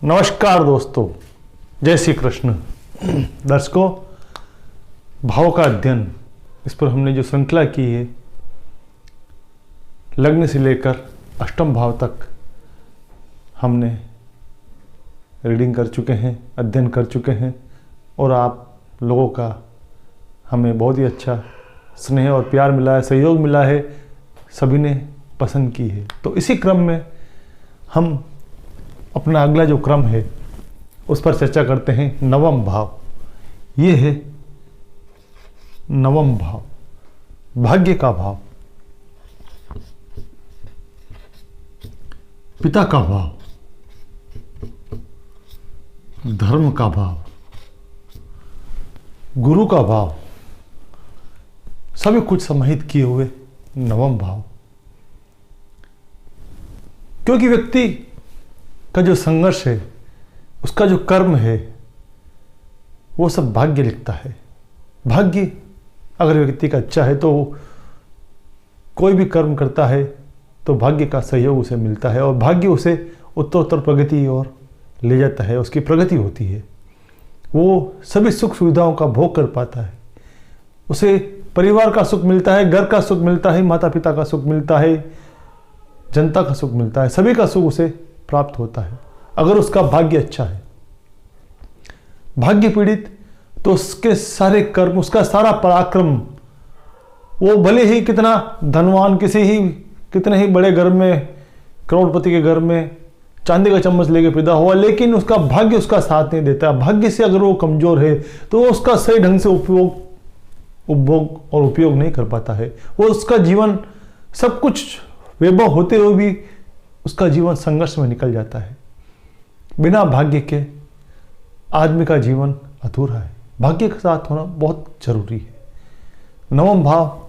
नमस्कार दोस्तों, जय श्री कृष्ण। दर्शकों, भाव का अध्ययन, इस पर हमने जो श्रृंखला की है, लग्न से लेकर अष्टम भाव तक हमने रीडिंग कर चुके हैं, अध्ययन कर चुके हैं और आप लोगों का हमें बहुत ही अच्छा स्नेह और प्यार मिला है, सहयोग मिला है, सभी ने पसंद की है। तो इसी क्रम में हम अपना अगला जो क्रम है उस पर चर्चा करते हैं। नवम भाव, ये है नवम भाव, भाग्य का भाव, पिता का भाव, धर्म का भाव, गुरु का भाव, सभी कुछ समाहित किए हुए नवम भाव। क्योंकि व्यक्ति का जो संघर्ष है, उसका जो कर्म है, वो सब भाग्य लिखता है। भाग्य अगर व्यक्ति का अच्छा है तो कोई भी कर्म करता है तो भाग्य का सहयोग उसे मिलता है और भाग्य उसे उत्तरोत्तर प्रगति की ओर ले जाता है, उसकी प्रगति होती है, वो सभी सुख सुविधाओं का भोग कर पाता है, उसे परिवार का सुख मिलता है, घर का सुख मिलता है, माता पिता का सुख मिलता है, जनता का सुख मिलता है, सभी का सुख उसे प्राप्त होता है अगर उसका भाग्य अच्छा है। भाग्य पीड़ित तो उसके सारे कर्म, उसका सारा पराक्रम, वो भले ही कितना धनवान, कितने ही बड़े घर में, करोड़पति के घर में चांदी का चम्मच लेके पैदा हुआ, लेकिन उसका भाग्य उसका साथ नहीं देता। भाग्य से अगर वो कमजोर है तो वो उसका सही ढंग से उपभोग और उपयोग नहीं कर पाता है। वो उसका जीवन सब कुछ वैभव होते हुए भी उसका जीवन संघर्ष में निकल जाता है। बिना भाग्य के आदमी का जीवन अधूरा है। भाग्य के साथ होना बहुत जरूरी है। नवम भाव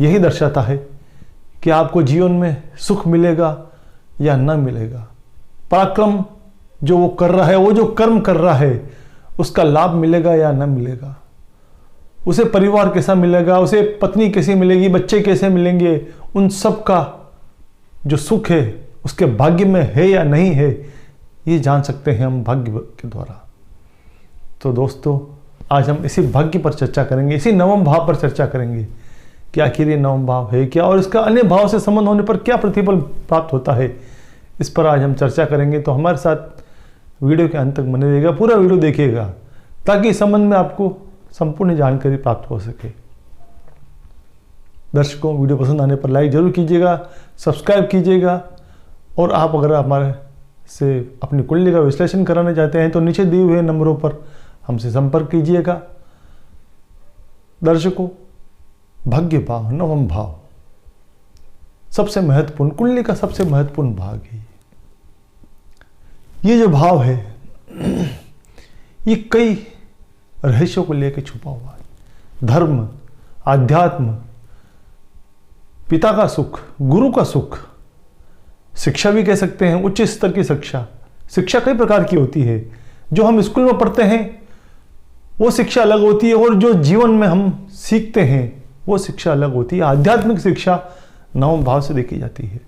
यही दर्शाता है कि आपको जीवन में सुख मिलेगा या न मिलेगा। पराक्रम जो वो कर रहा है, वो जो कर्म कर रहा है, उसका लाभ मिलेगा या न मिलेगा, उसे परिवार कैसा मिलेगा, उसे पत्नी कैसी मिलेगी, बच्चे कैसे मिलेंगे, उन सब का जो सुख है उसके भाग्य में है या नहीं है, ये जान सकते हैं हम भाग्य के द्वारा। तो दोस्तों, आज हम इसी भाग्य पर चर्चा करेंगे, इसी नवम भाव पर चर्चा करेंगे कि आखिर ये नवम भाव है क्या और इसका अन्य भाव से संबंध होने पर क्या प्रतिफल प्राप्त होता है, इस पर आज हम चर्चा करेंगे। तो हमारे साथ वीडियो के अंत तक बने रहिएगा, पूरा वीडियो देखिएगा ताकि इस संबंध में आपको संपूर्ण जानकारी प्राप्त हो सके। दर्शकों, वीडियो पसंद आने पर लाइक जरूर कीजिएगा, सब्सक्राइब कीजिएगा और आप अगर हमारे से अपनी कुंडली का विश्लेषण कराना चाहते हैं तो नीचे दिए हुए नंबरों पर हमसे संपर्क कीजिएगा। दर्शकों, भाग्य भाव, नवम भाव सबसे महत्वपूर्ण, कुंडली का सबसे महत्वपूर्ण भाग है। ये जो भाव है ये कई रहस्यों को लेकर छुपा हुआ है। धर्म, आध्यात्म, पिता का सुख, गुरु का सुख, शिक्षा भी कह सकते हैं, उच्च स्तर की शिक्षा। शिक्षा कई प्रकार की होती है। जो हम स्कूल में पढ़ते हैं वो शिक्षा अलग होती है और जो जीवन में हम सीखते हैं वो शिक्षा अलग होती है। आध्यात्मिक शिक्षा नवम भाव से देखी जाती है।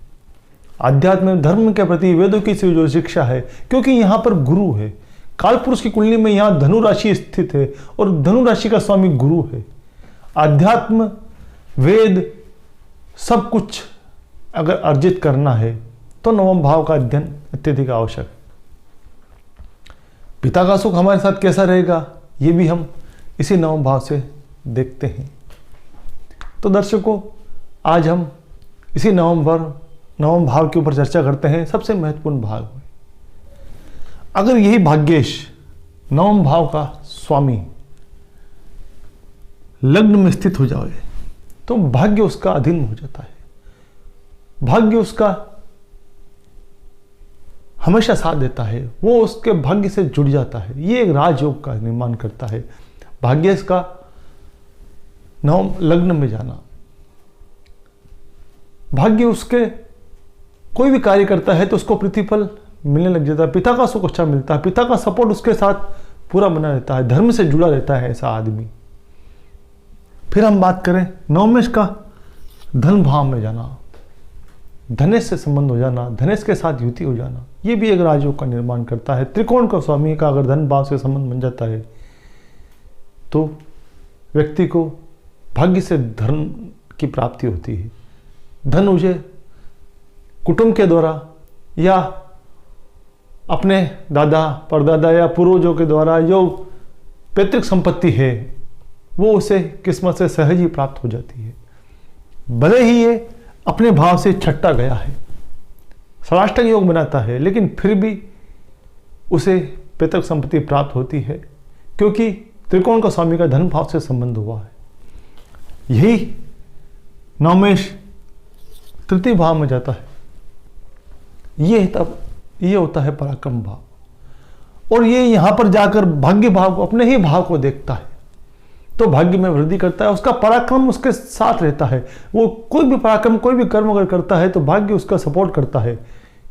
आध्यात्मिक धर्म के प्रति वेदों की जो शिक्षा है, क्योंकि यहाँ पर गुरु है, कालपुरुष की कुंडली में यहाँ धनु राशि स्थित है और धनु राशि का स्वामी गुरु है। आध्यात्म, वेद, सब कुछ अगर अर्जित करना है तो नवम भाव का अध्ययन अत्यधिक आवश्यक है। पिता का सुख हमारे साथ कैसा रहेगा, ये भी हम इसी नवम भाव से देखते हैं। तो दर्शकों, आज हम इसी नवम भाव के ऊपर चर्चा करते हैं। सबसे महत्वपूर्ण भाग में, अगर यही भाग्येश नवम भाव का स्वामी लग्न में स्थित हो जाए तो भाग्य उसका अधीन हो जाता है। भाग्य उसका हमेशा साथ देता है, वो उसके भाग्य से जुड़ जाता है। ये एक राजयोग का निर्माण करता है। भाग्य का नवम लग्न में जाना, भाग्य उसके कोई भी कार्य करता है तो उसको प्रतिफल मिलने लग जाता है। पिता का सुख अच्छा मिलता है, पिता का सपोर्ट उसके साथ पूरा बना रहता है, धर्म से जुड़ा रहता है ऐसा आदमी। फिर हम बात करें नवमेश का धन भाव में जाना। धनेश से संबंध हो जाना, धनेश के साथ युति हो जाना, ये भी एक राजयोग का निर्माण करता है। त्रिकोण का स्वामी का अगर धन भाव से संबंध बन जाता है तो व्यक्ति को भाग्य से धन की प्राप्ति होती है। धन मुझे कुटुंब के द्वारा या अपने दादा परदादा या पूर्वजों के द्वारा जो पैतृक संपत्ति है वो उसे किस्मत से सहज ही प्राप्त हो जाती है। भले ही ये अपने भाव से छठा गया है, षडाष्टक योग बनाता है, लेकिन फिर भी उसे पैतृक संपत्ति प्राप्त होती है क्योंकि त्रिकोण का स्वामी का धन भाव से संबंध हुआ है। यही नवमेश तृतीय भाव में जाता है, ये होता है पराक्रम भाव, और ये यहां पर जाकर भाग्य भाव को, अपने ही भाव को देखता है तो भाग्य में वृद्धि करता है। उसका पराक्रम उसके साथ रहता है। वो कोई भी पराक्रम, कोई भी कर्म अगर करता है तो भाग्य उसका सपोर्ट करता है,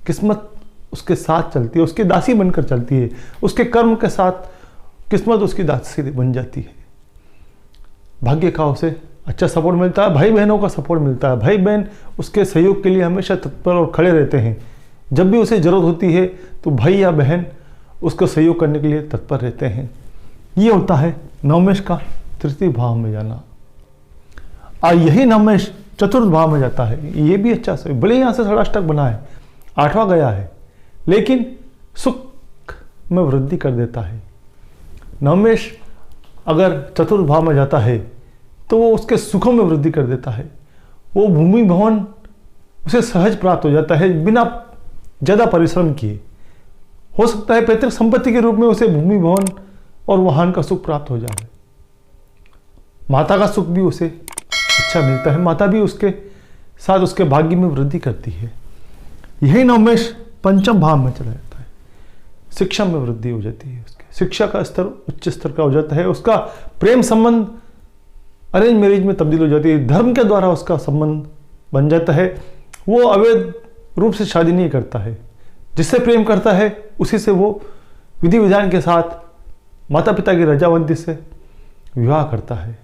किस्मत उसके साथ चलती है, उसकी दासी बनकर चलती है। उसके कर्म के साथ किस्मत उसकी दासी बन जाती है। भाग्य का उसे अच्छा सपोर्ट मिलता है, भाई बहनों का सपोर्ट मिलता है। भाई बहन उसके सहयोग के लिए हमेशा तत्पर और खड़े रहते हैं। जब भी उसे जरूरत होती है तो भाई या बहन उसको सहयोग करने के लिए तत्पर रहते हैं। ये होता है नवमेश का तृतीय भाव में जाना। और यही नवमेश चतुर्थ भाव में जाता है। ये भी अच्छा से, भले यहाँ से षडाष्टक बना है, 8वां गया है, लेकिन सुख में वृद्धि कर देता है। नवमेश अगर चतुर्थ भाव में जाता है तो वो उसके सुखों में वृद्धि कर देता है। वो भूमि भवन उसे सहज प्राप्त हो जाता है बिना ज़्यादा परिश्रम किए। हो सकता है पैतृक संपत्ति के रूप में उसे भूमि भवन और वाहन का सुख प्राप्त हो जाए। माता का सुख भी उसे अच्छा मिलता है, माता भी उसके साथ उसके भाग्य में वृद्धि करती है। यही नवमेश पंचम भाव में चला जाता है। शिक्षा में वृद्धि हो जाती है, उसके शिक्षा का स्तर उच्च स्तर का हो जाता है। उसका प्रेम संबंध अरेंज मैरिज में तब्दील हो जाती है। धर्म के द्वारा उसका संबंध बन जाता है। वो अवैध रूप से शादी नहीं करता है, जिससे प्रेम करता है उसी से वो विधि विधान के साथ माता पिता की रजामंदी से विवाह करता है।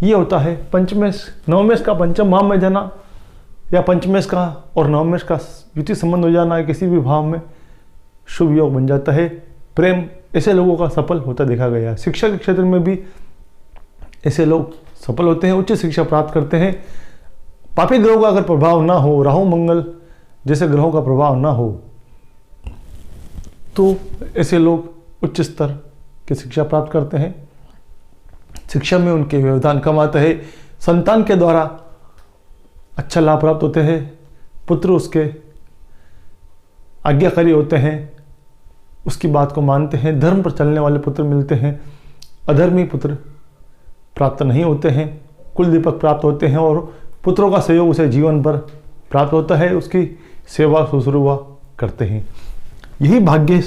ये होता है पंचमेश, नवमेश का पंचम भाव में जाना या पंचमेश का और नवमेश का युति संबंध हो जाना किसी भी भाव में शुभ योग बन जाता है। प्रेम ऐसे लोगों का सफल होता देखा गया है। शिक्षा के क्षेत्र में भी ऐसे लोग सफल होते हैं, उच्च शिक्षा प्राप्त करते हैं। पापी ग्रहों का अगर प्रभाव ना हो, राहु मंगल जैसे ग्रहों का प्रभाव ना हो, तो ऐसे लोग उच्च स्तर की शिक्षा प्राप्त करते हैं। शिक्षा में उनके व्यवधान कम आता है। संतान के द्वारा अच्छा लाभ प्राप्त होते हैं। पुत्र उसके आज्ञाकारी होते हैं, उसकी बात को मानते हैं। धर्म पर चलने वाले पुत्र मिलते हैं। अधर्मी पुत्र प्राप्त नहीं होते हैं। कुल दीपक प्राप्त होते हैं और पुत्रों का सहयोग उसे जीवन भर प्राप्त होता है। उसकी सेवा शुश्रूषा करते हैं। यही भाग्य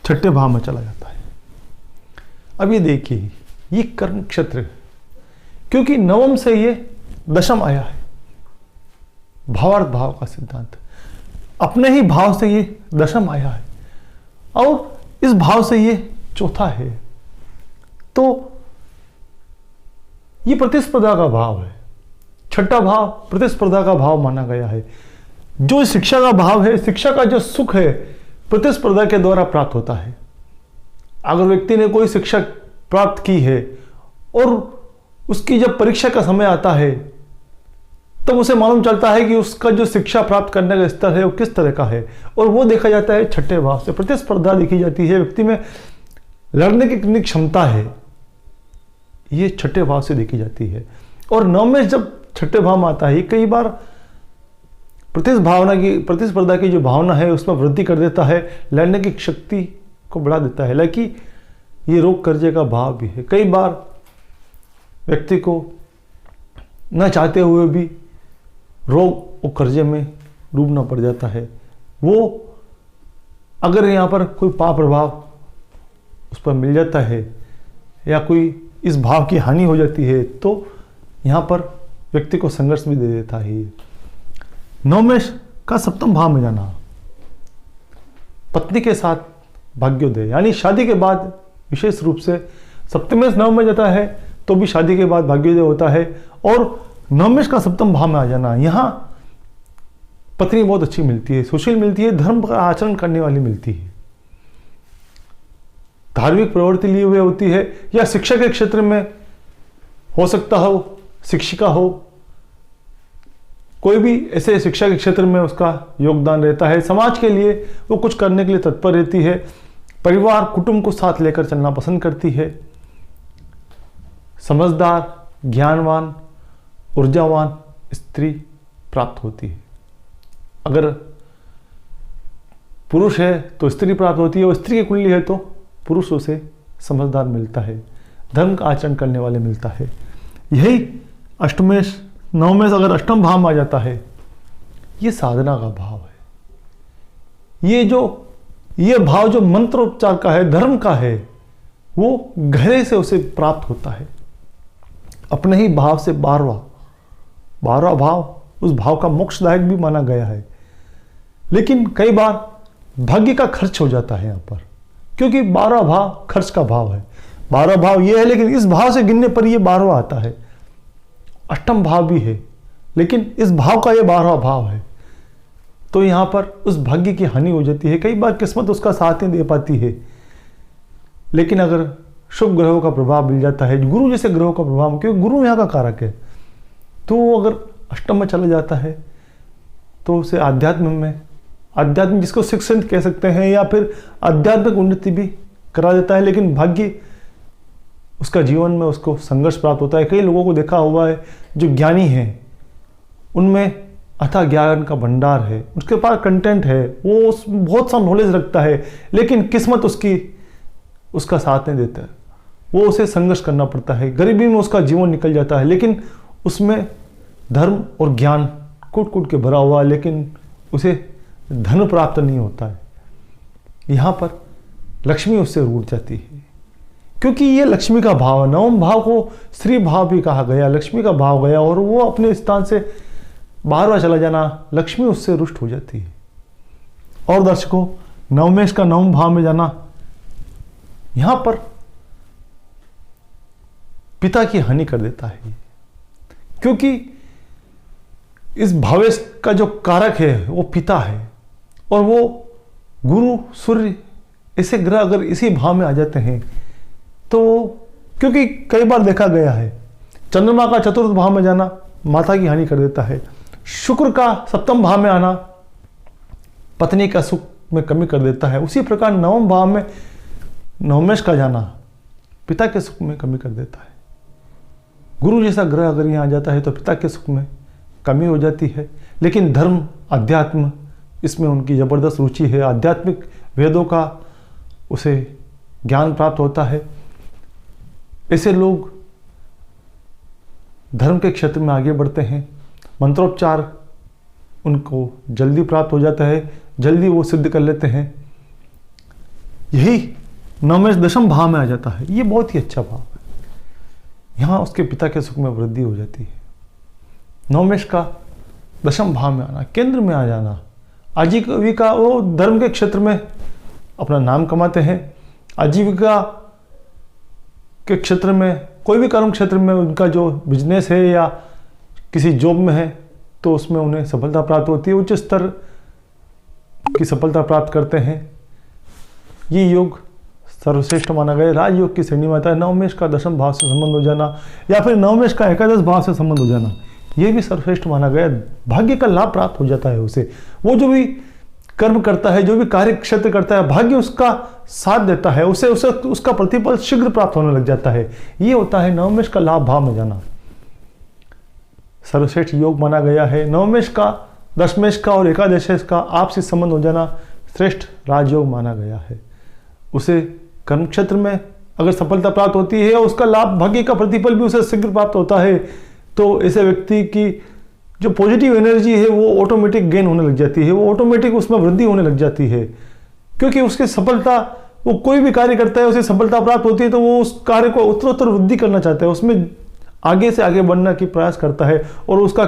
छठे भाव में चला जाता है। अब ये देखिए, ये कर्म क्षेत्र, क्योंकि नवम से ये दशम आया है। भावार्थ भाव का सिद्धांत, अपने ही भाव से ये दशम आया है और इस भाव से ये चौथा है। तो ये प्रतिस्पर्धा का भाव है। छठा भाव प्रतिस्पर्धा का भाव माना गया है। जो शिक्षा का भाव है, शिक्षा का जो सुख है, प्रतिस्पर्धा के द्वारा प्राप्त होता है। अगर व्यक्ति ने कोई शिक्षा प्राप्त की है और उसकी जब परीक्षा का समय आता है तब उसे मालूम चलता है कि उसका जो शिक्षा प्राप्त करने का स्तर है वो किस तरह का है, और वो देखा जाता है छठे भाव से। प्रतिस्पर्धा देखी जाती है, व्यक्ति में लड़ने की कितनी क्षमता है, ये छठे भाव से देखी जाती है। और नवमेश जब छठे भाव में आता है, कई बार प्रतिस्पर्धा की जो भावना है उसमें वृद्धि कर देता है, लड़ने की शक्ति को बढ़ा देता है। हालांकि ये रोग कर्जे का भाव भी है। कई बार व्यक्ति को न चाहते हुए भी रोग और कर्जे में डूबना पड़ जाता है। वो अगर यहाँ पर कोई पाप प्रभाव उस पर मिल जाता है या कोई इस भाव की हानि हो जाती है तो यहाँ पर व्यक्ति को संघर्ष भी दे देता है। नवमेश का सप्तम भाव में जाना, पत्नी के साथ भाग्योदय, यानी शादी के बाद विशेष रूप से सप्तमेश नवम में जाता है तो भी शादी के बाद भाग्योदय होता है। और नवमेश का सप्तम भाव में आ जाना, यहाँ पत्नी बहुत अच्छी मिलती है, सुशील मिलती है, धर्म का आचरण करने वाली मिलती है, धार्मिक प्रवृत्ति लिए हुए होती है, या शिक्षा के क्षेत्र में हो सकता हो, शिक्षिका हो, कोई भी ऐसे शिक्षा के क्षेत्र में उसका योगदान रहता है, समाज के लिए वो कुछ करने के लिए तत्पर रहती है, परिवार कुटुंब को साथ लेकर चलना पसंद करती है, समझदार, ज्ञानवान, ऊर्जावान स्त्री प्राप्त होती है। अगर पुरुष है तो स्त्री प्राप्त होती है, और स्त्री की कुंडली है तो पुरुष उसे समझदार मिलता है, धर्म का आचरण करने वाले मिलता है। यही अष्टमेश नवमेश अगर अष्टम भाव में आ जाता है, ये साधना का भाव है। ये भाव जो मंत्रोच्चार का है, धर्म का है, वो गहरे से उसे प्राप्त होता है। अपने ही भाव से 12वां भाव उस भाव का मोक्षदायक भी माना गया है। लेकिन कई बार भाग्य का खर्च हो जाता है यहाँ पर, क्योंकि 12वां भाव खर्च का भाव है। 12वां भाव ये है, लेकिन इस भाव से गिनने पर ये 12वां आता है। अष्टम भाव भी है, लेकिन इस भाव का ये 12वां भाव है। तो यहाँ पर उस भाग्य की हानि हो जाती है। कई बार किस्मत उसका साथ नहीं दे पाती है, लेकिन अगर शुभ ग्रहों का प्रभाव मिल जाता है, गुरु जैसे ग्रहों का प्रभाव, क्योंकि गुरु यहाँ का कारक है, तो वो अगर अष्टम में चला जाता है तो उसे आध्यात्म जिसको सिक्स सेंस कह सकते हैं, या फिर आध्यात्मिक उन्नति भी करा देता है। लेकिन भाग्य उसका जीवन में उसको संघर्ष प्राप्त होता है। कई लोगों को देखा हुआ है जो ज्ञानी हैं, उनमें अथाह ज्ञान का भंडार है, उसके पास कंटेंट है, वो बहुत सा नॉलेज रखता है, लेकिन किस्मत उसका साथ नहीं देता है, वो उसे संघर्ष करना पड़ता है, गरीबी में उसका जीवन निकल जाता है। लेकिन उसमें धर्म और ज्ञान कूट कूट के भरा हुआ, लेकिन उसे धन प्राप्त नहीं होता है। यहाँ पर लक्ष्मी उससे रूठ जाती है, क्योंकि ये लक्ष्मी का भाव है। नवम भाव को स्त्री भाव भी कहा गया, लक्ष्मी का भाव गया, और वो अपने स्थान से 12वां चला जाना, लक्ष्मी उससे रुष्ट हो जाती है। और दर्शकों, नवमेश का नवम भाव में जाना, यहां पर पिता की हानि कर देता है, क्योंकि इस भावेश का जो कारक है वो पिता है, और वो गुरु, सूर्य, ऐसे ग्रह अगर इसी भाव में आ जाते हैं तो, क्योंकि कई बार देखा गया है चंद्रमा का चतुर्थ भाव में जाना माता की हानि कर देता है, शुक्र का सप्तम भाव में आना पत्नी का सुख में कमी कर देता है। उसी प्रकार नवम भाव में नवमेश का जाना पिता के सुख में कमी कर देता है। गुरु जैसा ग्रह अगर यहाँ आ जाता है तो पिता के सुख में कमी हो जाती है। लेकिन धर्म, अध्यात्म, इसमें उनकी जबरदस्त रुचि है, आध्यात्मिक वेदों का उसे ज्ञान प्राप्त होता है। ऐसे लोग धर्म के क्षेत्र में आगे बढ़ते हैं, मंत्रोच्चार उनको जल्दी प्राप्त हो जाता है, जल्दी वो सिद्ध कर लेते हैं। यही नवमेश दशम भाव में आ जाता है, ये बहुत ही अच्छा भाव है। यहाँ उसके पिता के सुख में वृद्धि हो जाती है। नवमेश का दशम भाव में आना, केंद्र में आ जाना, आजीविका, वो धर्म के क्षेत्र में अपना नाम कमाते हैं, आजीविका के क्षेत्र में, कोई भी कर्म क्षेत्र में उनका जो बिजनेस है या किसी जॉब में है तो उसमें उन्हें सफलता प्राप्त होती है, उच्च स्तर की सफलता प्राप्त करते हैं। ये योग सर्वश्रेष्ठ माना गया। राजयोग की श्रेणी में आता है नवमेश का दशम भाव से संबंध हो जाना, या फिर नवमेश का एकादश भाव से संबंध हो जाना, ये भी सर्वश्रेष्ठ माना गया। भाग्य का लाभ प्राप्त हो जाता है उसे, वो जो भी कर्म करता है, जो भी कार्य क्षेत्र करता है, भाग्य उसका साथ देता है, उसे उसका प्रतिफल शीघ्र प्राप्त होने लग जाता है। ये होता है नवमेश का लाभ भाव में जाना, सर्वश्रेष्ठ योग माना गया है। नवमेश का, दशमेश का और एकादशेश का आपसी संबंध हो जाना श्रेष्ठ राजयोग माना गया है। उसे कर्म क्षेत्र में अगर सफलता प्राप्त होती है, उसका लाभ, भाग्य का प्रतिफल भी उसे शीघ्र प्राप्त होता है, तो ऐसे व्यक्ति की जो पॉजिटिव एनर्जी है वो ऑटोमेटिक गेन होने लग जाती है, वो ऑटोमेटिक उसमें वृद्धि होने लग जाती है, क्योंकि उसकी सफलता, वो कोई भी कार्य करता है उसे सफलता प्राप्त होती है तो वो उस कार्य को उत्तरोत्तर वृद्धि करना चाहता है, उसमें आगे से आगे बढ़ने की प्रयास करता है, और उसका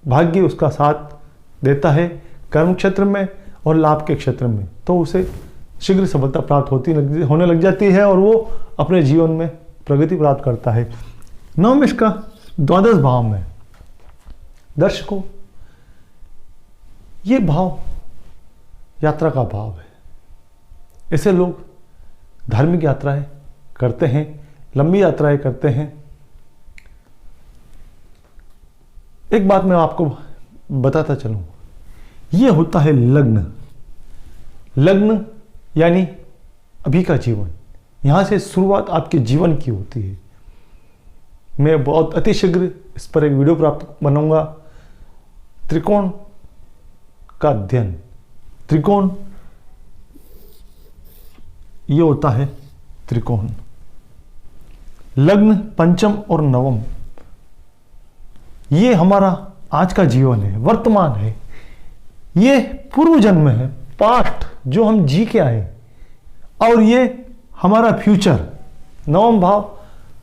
भाग्य उसका साथ देता है कर्म क्षेत्र में और लाभ के क्षेत्र में, तो उसे शीघ्र सफलता प्राप्त होने लग जाती है और वो अपने जीवन में प्रगति प्राप्त करता है। नवमेश का द्वादश भाव में, दर्शकों, ये भाव यात्रा का भाव है। ऐसे लोग धार्मिक यात्राएं करते हैं, लंबी यात्राएं करते हैं। एक बात मैं आपको बताता चलूं, ये होता है लग्न। लग्न यानी अभी का जीवन, यहां से शुरुआत आपके जीवन की होती है। मैं बहुत अतिशीघ्र इस पर एक वीडियो प्राप्त बनाऊंगा। त्रिकोण का अध्ययन। त्रिकोण, ये होता है त्रिकोण। लग्न, पंचम और नवम, ये हमारा आज का जीवन है, वर्तमान है। ये पूर्व जन्म है, पास्ट जो हम जी के आए, और ये हमारा फ्यूचर। नवम भाव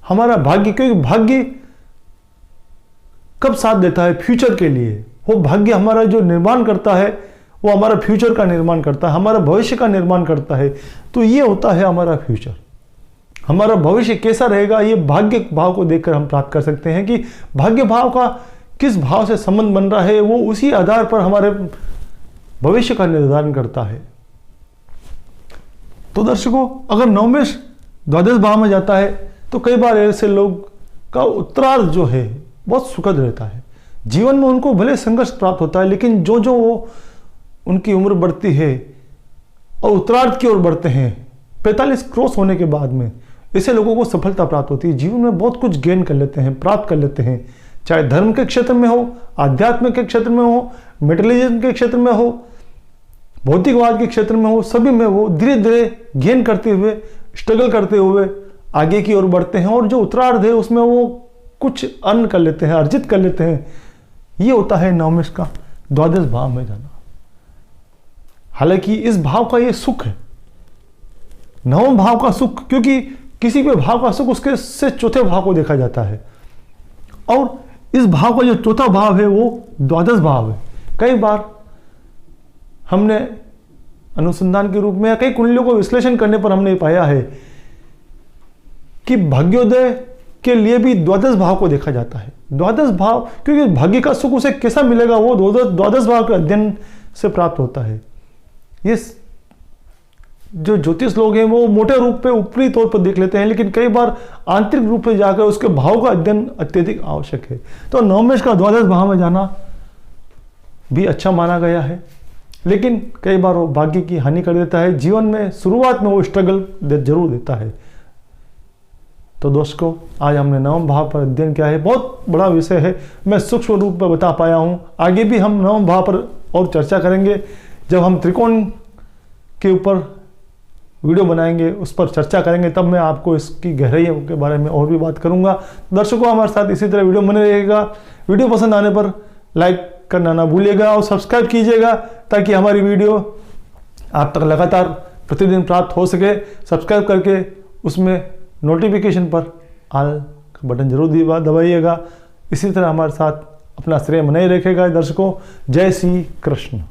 हमारा भाग्य, क्योंकि भाग्य कब साथ देता है? फ्यूचर के लिए। वो भाग्य हमारा जो निर्माण करता है, वो हमारा फ्यूचर का निर्माण करता है, हमारा भविष्य का निर्माण करता है। तो ये होता है हमारा फ्यूचर। हमारा भविष्य कैसा रहेगा, ये भाग्य भाव को देखकर हम प्राप्त कर सकते हैं कि भाग्य भाव का किस भाव से संबंध बन रहा है, वो उसी आधार पर हमारे भविष्य का निर्धारण करता है। तो दर्शकों, अगर नवमेश द्वादश भाव में जाता है तो कई बार ऐसे लोग का उत्तरार्ध जो है बहुत सुखद रहता है। जीवन में उनको भले संघर्ष प्राप्त होता है, लेकिन जो जो वो उनकी उम्र बढ़ती है और उत्तरार्ध की ओर बढ़ते हैं, 45 क्रॉस होने के बाद में ऐसे लोगों को सफलता प्राप्त होती है। जीवन में बहुत कुछ गेन कर लेते हैं, प्राप्त कर लेते हैं, चाहे धर्म के क्षेत्र में हो, आध्यात्म के क्षेत्र में हो, मेटलिज्म के क्षेत्र में हो, भौतिकवाद के क्षेत्र में हो, सभी में वो धीरे धीरे गेन करते हुए, स्ट्रगल करते हुए आगे की ओर बढ़ते हैं। और जो उत्तरार्ध है उसमें वो कुछ अर्न कर लेते हैं, अर्जित कर लेते हैं। ये होता है नवमेश का द्वादश भाव में जाना। हालांकि इस भाव का ये सुख है, नवम भाव का सुख, क्योंकि किसी भी भाव का सुख उसके से चौथे भाव को देखा जाता है। और इस भाव का जो चौथा भाव है वो द्वादश भाव है। कई बार हमने अनुसंधान के रूप में या कई कुंडलियों को विश्लेषण करने पर हमने पाया है कि भाग्योदय के लिए भी द्वादश भाव को देखा जाता है। द्वादश भाव, क्योंकि भाग्य का सुख उसे कैसा मिलेगा वो द्वादश भाव के अध्ययन से प्राप्त होता है। ये जो ज्योतिष लोग हैं वो मोटे रूप पे ऊपरी तौर पर देख लेते हैं, लेकिन कई बार आंतरिक रूप से जाकर उसके भाव का अध्ययन अत्यधिक आवश्यक है। तो नवमेश का द्वादश भाव में जाना भी अच्छा माना गया है, लेकिन कई बार वो भाग्य की हानि कर देता है। जीवन में शुरुआत में वो स्ट्रगल जरूर देता है। तो दोस्तों, आज हमने नवम भाव पर अध्ययन किया है। बहुत बड़ा विषय है, मैं सूक्ष्म रूप में बता पाया हूँ। आगे भी हम नवम भाव पर और चर्चा करेंगे। जब हम त्रिकोण के ऊपर वीडियो बनाएंगे, उस पर चर्चा करेंगे, तब मैं आपको इसकी गहराइयों के बारे में और भी बात करूंगा। दर्शकों, हमारे साथ इसी तरह वीडियो बने रहेगा। वीडियो पसंद आने पर लाइक करना ना भूलिएगा और सब्सक्राइब कीजिएगा, ताकि हमारी वीडियो आप तक लगातार प्रतिदिन प्राप्त हो सके। सब्सक्राइब करके उसमें नोटिफिकेशन पर ऑल का बटन जरूर दबाइएगा। इसी तरह हमारे साथ अपना श्रेय बनाए रखेगा। दर्शकों, जय श्री कृष्ण।